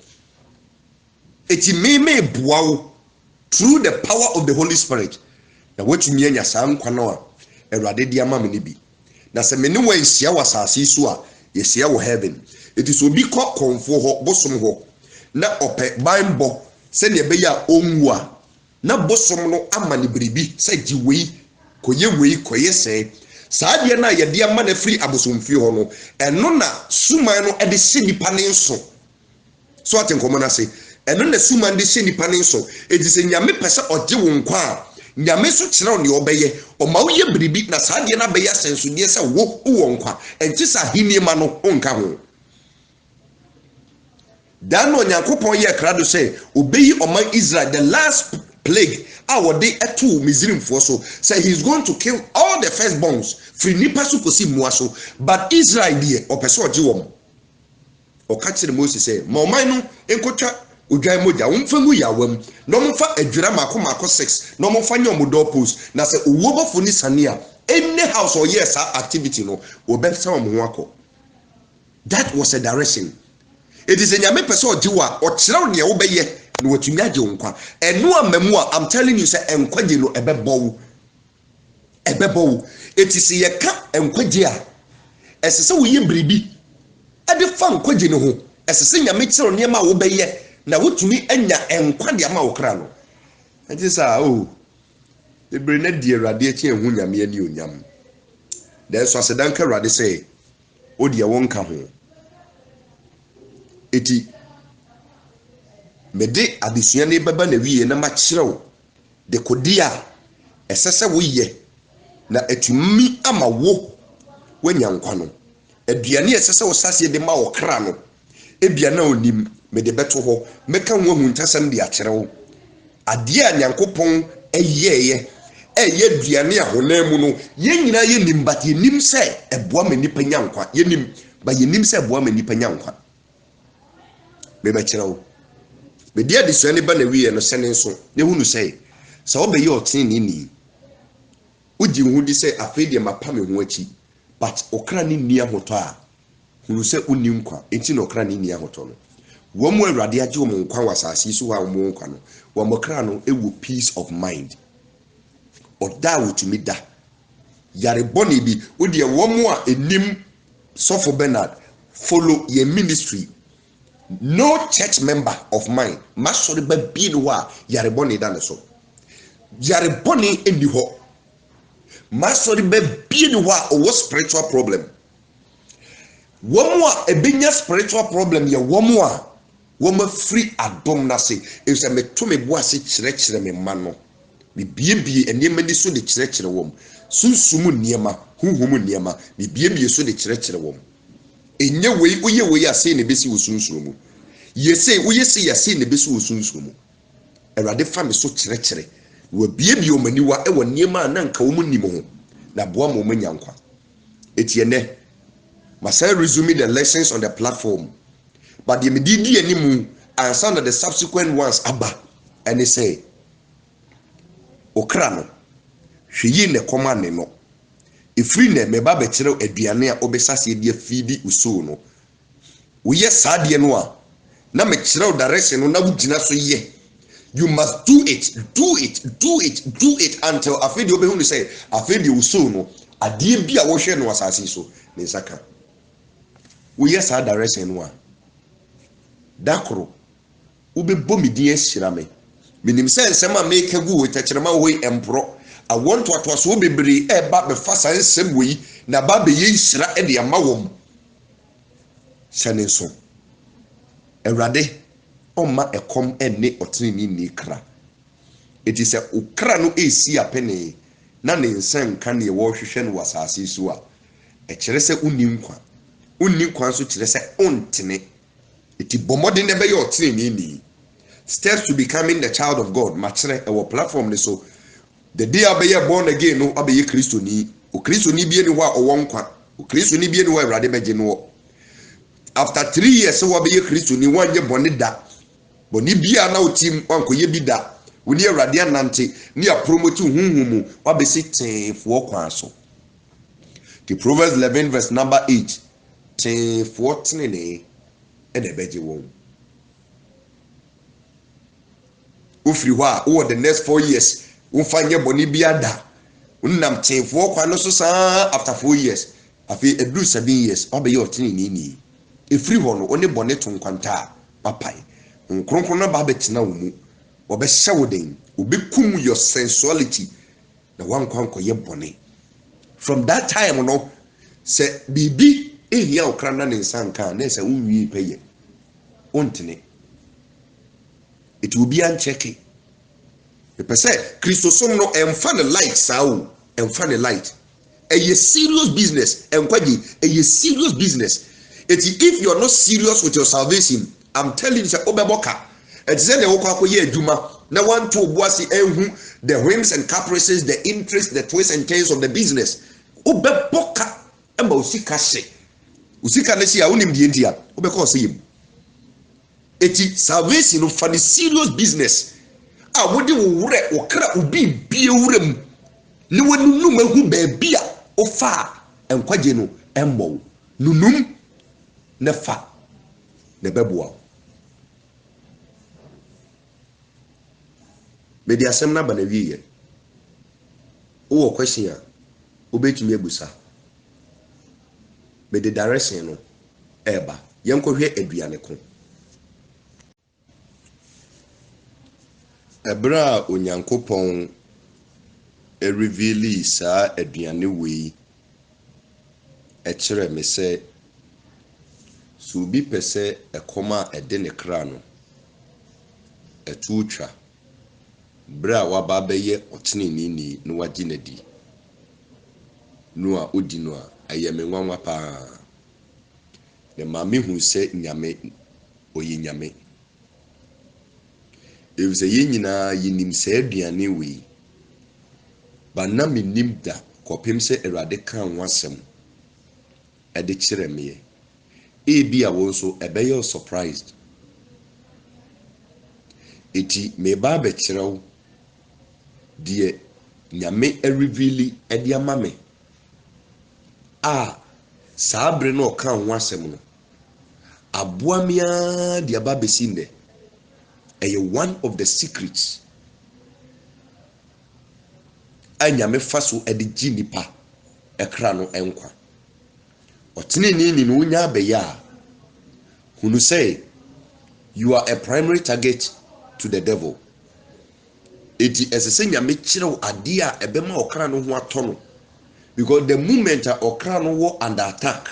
Eti me buawo through the power of the Holy Spirit. Na wetumi anya sam kwano a Awurade di ama me bi. Na se me ne wan sia wasase so a ye sia wo heaven. Eti so bi kɔ konfo ho bosom ho. Na ope banbo se ne be ya onwu a na bosom no ama ne biribi se giwei koye se. Saa de na ye de ama na free abosomfie ho no. Eno na suman no e de se nipa ne nso. So atenkomo na se eno na suman de hye nipa ne so edise nyame pese ogye wo nkwa nyame so kyerɛ ne obeye o ma wo ye biribi na saa de na be ya senso de se wo nkwa enti sa hiniema no onka ho dan no nyankopɔn ye krado sɛ obeyi oman Israel the last plague our day etu Misrim for so say he's going to kill all the firstborns free nipa so kosi muaso but Israel there opeso ojiwom o ka kire Moses say ma oman no enkotwa odwan moja womfangu yawam no momfa adwira mako 6 no momfa nye omodo post na say owobofo ni sane a any house or yes activity no obetsa omo akọ. That was a direction. It is a nyame pese ojiwa o kire ne wo beye na watumi age nkwa eno amamu a I'm telling you say enkwaje no ebebo it is ye ka enkwaje a esese wo ye bribi ade fa nkwaje no ho esese nyame kire ne ma wo beye na wotumi anya enkwade ama wo kra no enti sa ebre na die Awurade achi ehu nyame ani onyam then so asedanka Awurade say odi e wonka ho eti mede adesua ne baba na wiye na ma kirew de kodia esese wo ye na etumi ama wo wanya nkwa no aduane esese wo sase de ma wo kra no ebia na onim mede beto ho meka ho ahuntasam de akirew ade a nyankopon eye aduane a honam mu no yenyina yenim but yenim se eboa manipa nyankwa yenim ba yenim se eboa manipa nyankwa beba kirew me dia de suane ba na wiye no sene nso ne hunu sei sa obe ye otini ni uji hu di sei afede mapa me hu achi but okra ni nia hoto a hunu se uni nkwa enti no okra ni nia hoto no wo mu Awurade age wo nkwa wasase so ha wo nkwa no wo mokra no ewu peace of mind oda wotumi da yare boni bi wo de wo mu a enim Sofo Bernard follow your ministry. No church member of mine must sorry be no wa yare boni dan so yare boni eni ho must sorry be no wa o spiritual problem womo a ebenya spiritual problem ye womo a womo free adom na se e se me to me bo ase kire me ma no me biebie enema ni so de kire wom sunsumu niema huhumu niema me biebie so de kire wom enye wei uye wei ase ne besi wosunsumu yese uye se yase ne besi wosunsumu Awurade fa me so kire wo biebie omaniwa e wo niema na nka wo munnim ho na boa mo manyankwa etiene must I resume the lessons on the platform but the medidi animu and some of the subsequent ones aba and they say okra no hweyi ne koma ne no efiri ne meba be kire aduane a obesase de afidi uso no wo ye saade no a na me kire direction no na wugina so ye you must do it until afidi obehunu say afidi uso no ade bi a wo hwe no asase so ne saka we yes our direction one dakoro ube bomidi ehira me minim sense ma make gu wetachirema we empro I want to atwaso bebre e ba be fasa nsem we na ba be yehira e de amawom sanenso Awurade oma ekom ene otini ni kra it is a ukra no esi apene na ne nsan kan ye wo hwehwe no wasase so a e kire se uninkwa unni kwanso kire se ontene iti bomode ne be ye otini ni steps to becoming the child of God machire our platform so the day abe born again no abe ye Kristo ni o Kristo ni bie ni ho a owo nkwa o Kristo ni bie ni ho Awurade beje no after 3 years so abe ye Kristo ni wanye bone da boni bia na otim wankoye bi da woni Awurade anante ni a promote hunhumu abe sitin kwan so the Proverbs 11 verse number 8 tin 14 ne e de beje wo ufiri ho a over the next 4 years unfanye boni biada unnam tenfo kwa no so saa after 4 years afi edru 7 years obe ye otini ni efiri ho no oni boni to nkwanta papai nkronkron na ba betina wo mu obe hye wo den obe kum your sensuality na wankwanko ye boni from that time no se bibi ehia okra na nsanka na se unwi peye ontene it will be unchecking. The person Christosom no emfa light sao emfa light. A serious business enkwaji a serious business. If you are not serious with your salvation, I'm telling you say obeboka. Et say dey wo kwa koye adwuma na one to boasi ehu the whims and caprices, the interests, the twists and turns of the business. Obeboka ema usika hye. Usika na hye a wonim die ntia, obeka oseyem. Eti salvation no for the serious business. A wode wo wure okra obi bie wurem. Ni wonunu mahu ba bia ofa enkwaje no emmo. Nunum na fa na beboa. Medi asem na bana wiye. Wo question a obetumi abusa. Medi direction no eba. Yenkohwe aduane ko. Ebra onyankopon reveal sa aduane we kire me se so bi pese ekoma ede ne kra no etuutwa bra wa ba beye oteneni ni no wagi nadi no a odi no a ayeme nwanwa pa ne ma me hu se nyame oyi nyame evse yenyina yinim se aduane we ba na me nim da kopem se erade kan wasem ede kire me ebi a won so ebeye surprised eti me ba be kirew die nyame reveal ede amame a sabre no kan wasem no aboamia de aba besinde one of the secrets anyame faso ede ginipa ekra no enkwa oteneni ni no nya beya hunu say you are a primary target to the devil. Eti esese nyame kirew ade a ebema okra no ho atono because the moment okra no wo under attack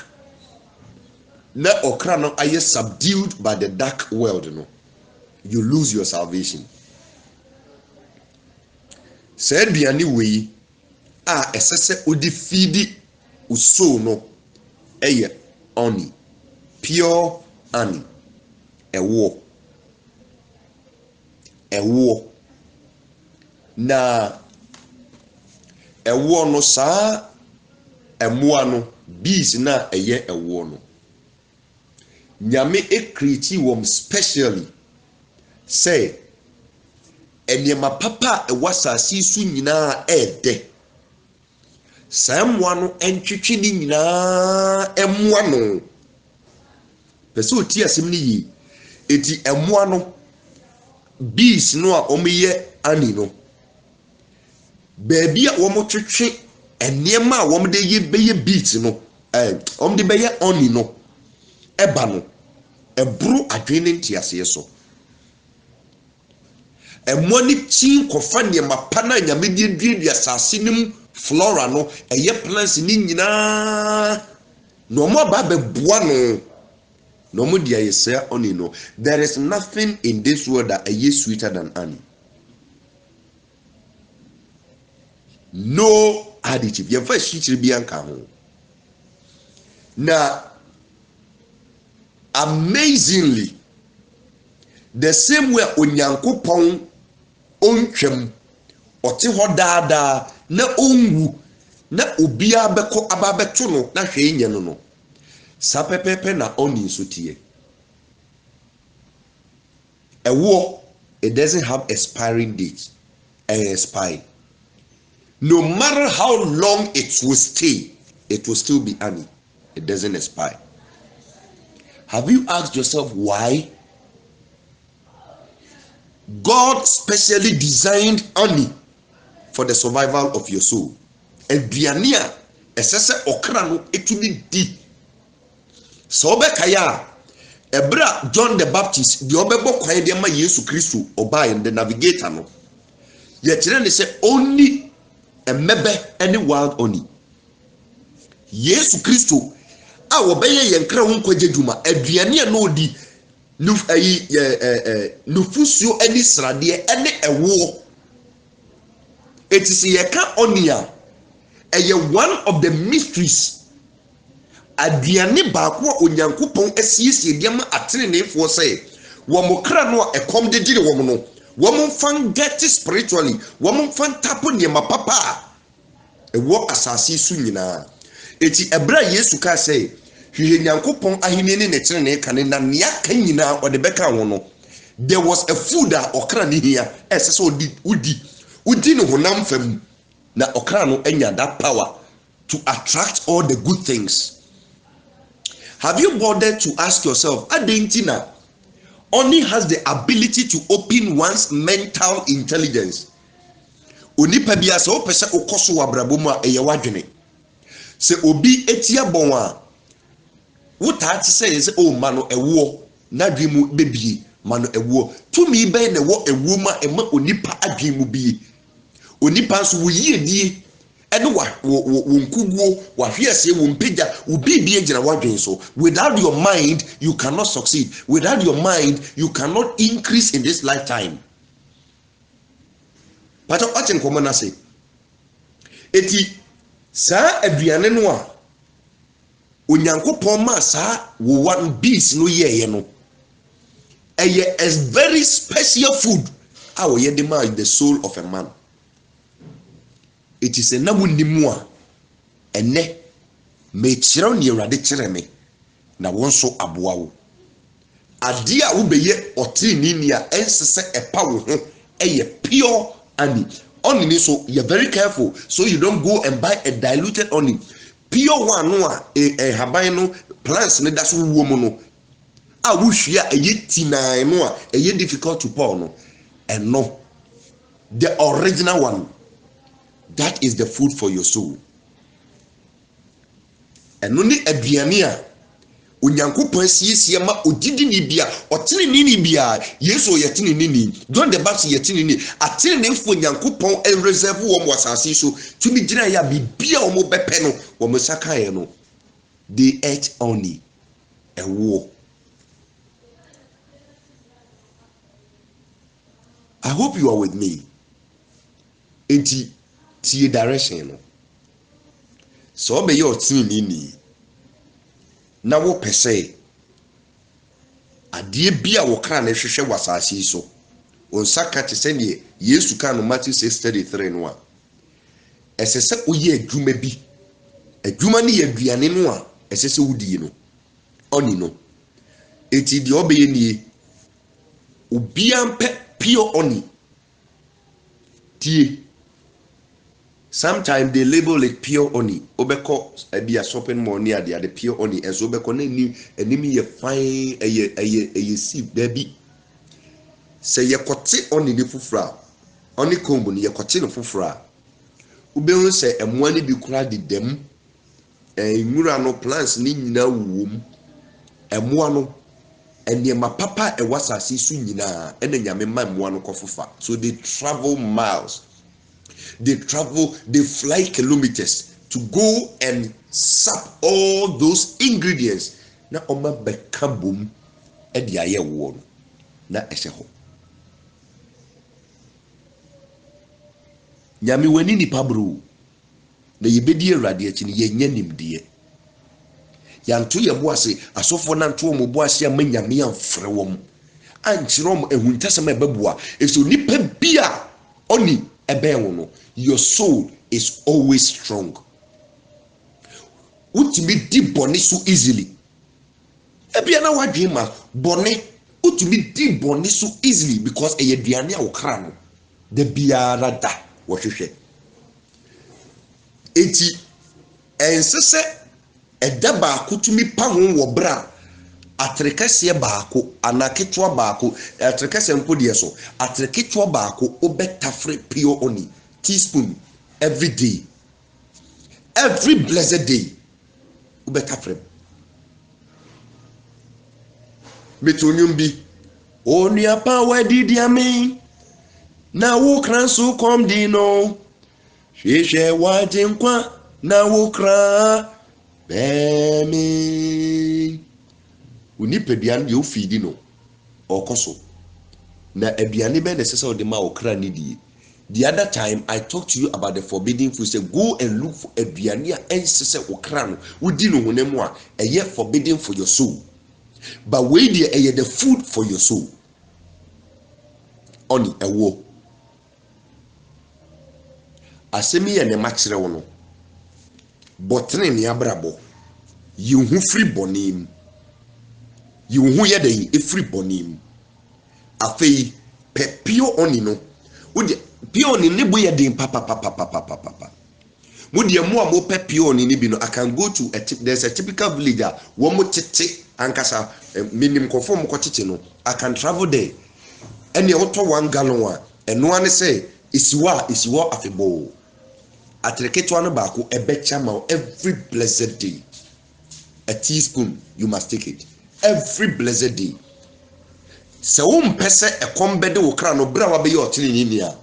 na okra no aye subdued by the dark world no you lose your salvation. Say aduane we a esese odi feedi uso no eye honey, pure honey, ewo na ewo no sa emoa no bees na eye ewo no nyame create wom specially say enema papa ewasasi su nyina ede samwa no entwetwe ni nyina emwa no pese oti asem ni yi eti emwa no bees no a omeye ani no baby a womo twetwe enema a wom de ye beye bees no de beye oni no eba no ebru adwene ntiase so emoni chin kofa ne mapana nyame die dua asase nim flora no eye plants ni nyina no mo ba be boa no mo dia yesa oni no. There is nothing in this world that is sweeter than honey. No additive. Your first shitri bi anka ho na amazingly the same way onyankopon ontwem ote ho daada na onwu na obia beko ababeto no na hwe nye no sapepepe na oni so tie ewo it doesn't have expiring date and expire. No matter how long it will stay, it will still be honey. It doesn't expire. Have you asked yourself why? God specially designed honey for the survival of your soul. And biania esese okra no etumi di. So obekaya ebra John the Baptist the obebo kwan de ma Yesu Kristo oba in the navigator no. Ye kire ne say only a mebe any wild honey. Yesu Kristo a wobeye yenkra ho nkwaje dwuma aduane na odi nufusuo ani srade ene ewo etisi yeka onia eye one of the mysteries aduane baako onyankopon asiesie de ma atenenefo say wo mokra no ekom de gire wo no Woman fan get spiritually. Woman fan tapo niema papa. Ewo asase su nyina. Eti ebra Yesu ka say, hwe Nyankopon ahene ne ne kire ne kane na ne aka nyina ode beka wo no. There was a food that okra ni hia. Ese udi no honam fam na okra no enya that power to attract all the good things. Have you bothered to ask yourself, Adentina only has the ability to open one's mental intelligence? Onipa bia se opese okoso wabrabo mu a eye wadwene. Se obi etia bon a wuta ti say o ma no ewo na dwimu bebie ma no ewo. Tumi be na wo ewo ma ema onipa adwimu bie. Onipa so wo yiedie ene wo nkuguo wa hwiase wo mpagya wo bibie gina wadwen so. Without your mind you cannot succeed. Without your mind you cannot increase in this lifetime. But what in common say? Eti sa aduane no a Onyankopon ma sa wo one beast no ye no. Eye is very special food how ye demand the soul of a man. It is a namunimu a ene me kire ni Awurade kire me na won so aboa wo. Ade a wo beye otini ni a ensese epa wo ho eye pure honey. Honey so you're very careful so you don't go and buy a diluted honey. Pure one no a haban no plants ne da so wo mu no a wo hwia eye tinan no a eye difficult to pour no and no the original one. That is the food for your soul. And only aduane a Onyankopon siesie ma odidi ni bia otene ni bia Yesu yetene ni John the Baptist yetene ni atene ne fo Onyankopon e reserve wo mo asase so tumi gina ya bibia wo mo bepe no wo mo sakae no they ate only a war. I hope you are with me. Enti tie direction no so be your tini ni na wo pese ade bia wo kra na hwehwe wasase so on saka te se ne Yesu ka no Matthew 6:33 no a esese oye adwuma bi adwuma ne yaduane no a esese wudie no oni no eti de obeye nie obi ampe pure oni tie. Sometimes they label it pure honey. Obeko be a shopping mall near the pure honey. And so obeko ni enemy ye fine a seed baby. Say ye kote honey ni fufra. Honey combo ni ye kote no fufra. Ube say a mwani bi kura di dem. Mura no plants ni nyina wom. Mwa no enye ma papa e wasasi su nyina ene nyame ma mwa no kofufa. So they travel miles. They fly kilometers to go and sap all those ingredients. Na oma bekabum e di aye wo na ehye ho. Nyame wani ni pabro. Na yebedi Awurade achi ni yenya nimde. Yanto ye boase asofo na nto mo boase ya manyame amfre wom. Ankyere om ehuntasem ebebua. Eso nipa bia oni ebe your soul is always strong. Utimi di boni so easily. Ebia na wadwe ma boni utimi di boni so easily because eyeduane a wokra no de biara da wo hwehwe. Enti ensese edaba akutumi pa ho wo bra atrekese baako anaketwa baako atrekese mpodie so atreketwa baako obetafre pure oni teaspoon every day, every blessed day obetafre betonium bi oni apa wadidi ame na wo kranso kom di no hwehwe wajenkwa na wo kra bemi unipeduan yo feedi no okoso na aduane be nesese ode ma okra ni die. The other time I talked to you about the forbidden food. Say go and look for aduane a ensese okra no wodi no honam a eye forbidden for your soul, but we dey eye the food for your soul. oni ewo asemi ye ne machire wo no botene ne abrabo yehu free bonim yehu ye den e free bonim afei pepio oni no wode pio oni ne bo ye den papa mudi emu a mo pepio oni ne bi no I can go to there's a typical village wo mo tete ankasa minim konform ko tete no I can travel there ene oto 1 gallon a eno ane say isiwa afebo atreketo ano baako ebecha ma every blessed day a teaspoon you must take it every blessed day se wo mpese ekombede wo kra no bra wa be ye otene ni a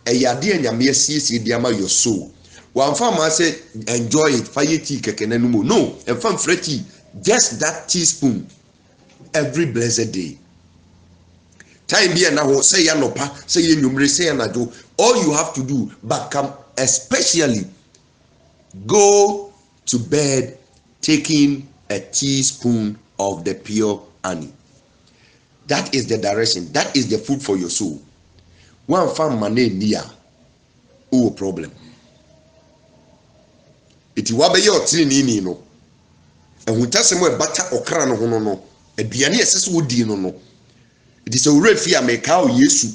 eyade anyame asiesie dia ma your soul one farmer say enjoy it fire tea keke na numo no and farm freti just that teaspoon every blessed day time be na ho say ya nopa say ye nwumre say na do all you have to do but come especially go to bed taking a teaspoon of the pure honey. That is the direction, that is the food for your soul. One farm money near oh problem it wabe ye otini ni no ehuntasem e bata okra no hono no aduane esese wodi no it is a red fear make how yesu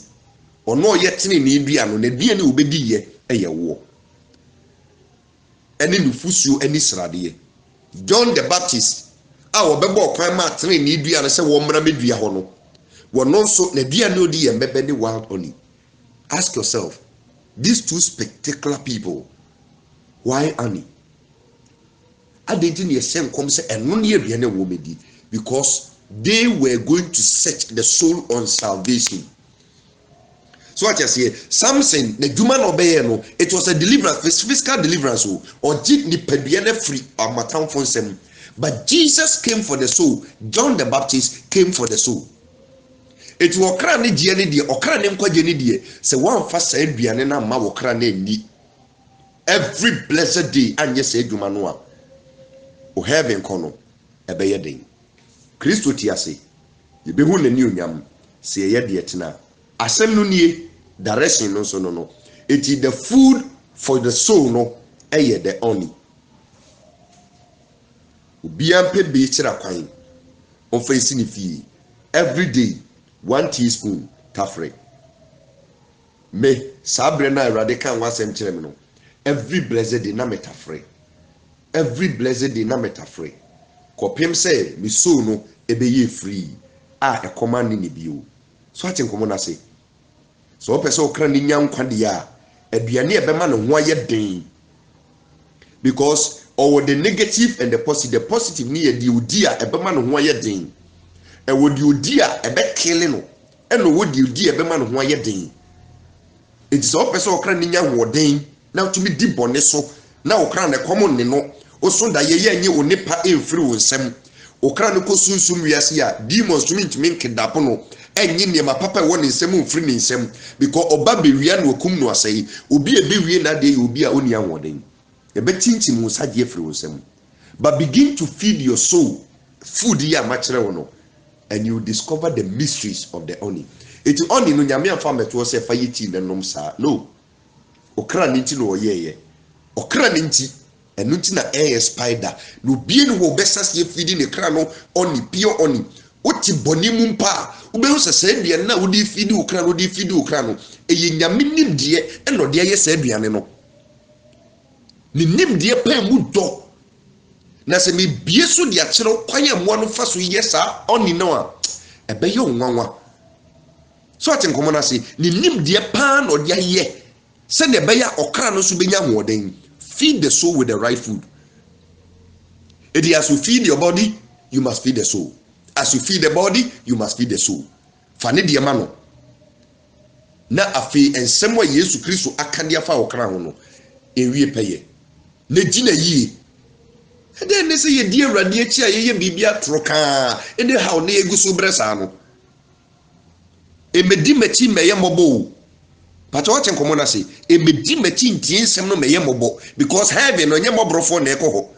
ono ye tini ni dua no na duane obedi ye eye wo eni nufusuo eni srade John the Baptist a obebo kwan ma tini ni dua no se wo mra medua ho no wono so na duane odi ye mbebe ni wild honey. Ask yourself, these two spectacular people, why honey? I didn't hear same come say and no near be any woman because they were going to set the soul on salvation. So what I say, Samson, the human obey no, it was a deliverance, physical deliverance, or did the peduane free or matan fonsem. But Jesus came for the soul. John the Baptist came for the soul. It will cry ni die ni die, okra ne nkwaje ni die. Se wan fa sa aduane na ma wokra na ni. Every blessed day anye se adwuma no a. O heaven kono ebe ye den. Kristo ti ase. Ye behu na ni onyam se ye de etena. Asem no nie direction no so no. It is the food for the soul no eye the honey. Obi ampe be kira kwan. On fa isi ni fie. Every day 1 teaspoon tafre me sabre na irade kan wasem kire me no every blessed day na metafre every blessed day na metafre kopem say me so no ebe ye free a command ni bio so atin komo na say so person okra ni nyankwa de ya aduane ebe ma no ho aye den because over the negative and the positive ni ye di odi a ebe ma no ho aye den e wodi odi a ebe kele no e no wodi odi ebe ma no ho aye den it is all person okra ni nya ho den na to me di bone so na okra na komo ne no oso da ye anye onipa emfiri wo nsem okra no ko sunsum wiase a demons to me ntimi kidnap no enyi ne ma papa wo ne nsem mfiri ne nsem because oba be wia no okum no asai obi e be wie na de obi a oni anwo den e be tintim wo saje efiri wo nsem but begin to feed your soul food ya ma kire wo no and you discover the mysteries of the honey. It only no nyame amfa meto se fa yiti na nom sa no okra ni nti no oyeye okra ni nti enu nti na air spider no bie no wo besas ye feeding the kra no oni pure honey oti boni mu mpa ubehu se de na wo di feed okra no di feed okra no eye nyame nim de e no de ye se aduane no ni nim de pa mu do na se me bie so de akere kwan amwa no fa so ye sa oni no a ebe ye onwanwa so atin komo na se ni nim de pa no de ye se ne be ya okra no so benya hoden. Feed the soul with the right food. It is as you feed your body, you must feed the soul. As you feed the body, you must feed the soul. Fane de ma no na afi ensem wa Yesu Kristo akade afa okra ho no ewie peye na gina yi e de ne se ye die awrade achi a ye bibia troka e de haw na eguso bresa no e medi machi meye mobo pato wachen komo na se e medi machi ntie nsem no meye mobo because heaven no nye mobrofo na ekoho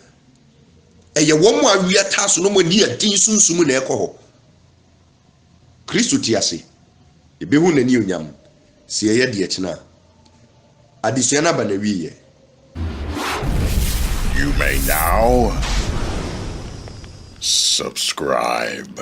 e ye wo mo awia taso no mo di adin sunsum na ekoho Kristo ti ase ebehu n'ani onyam si yɛ de kyena adesua na ba na wiye. You may now subscribe.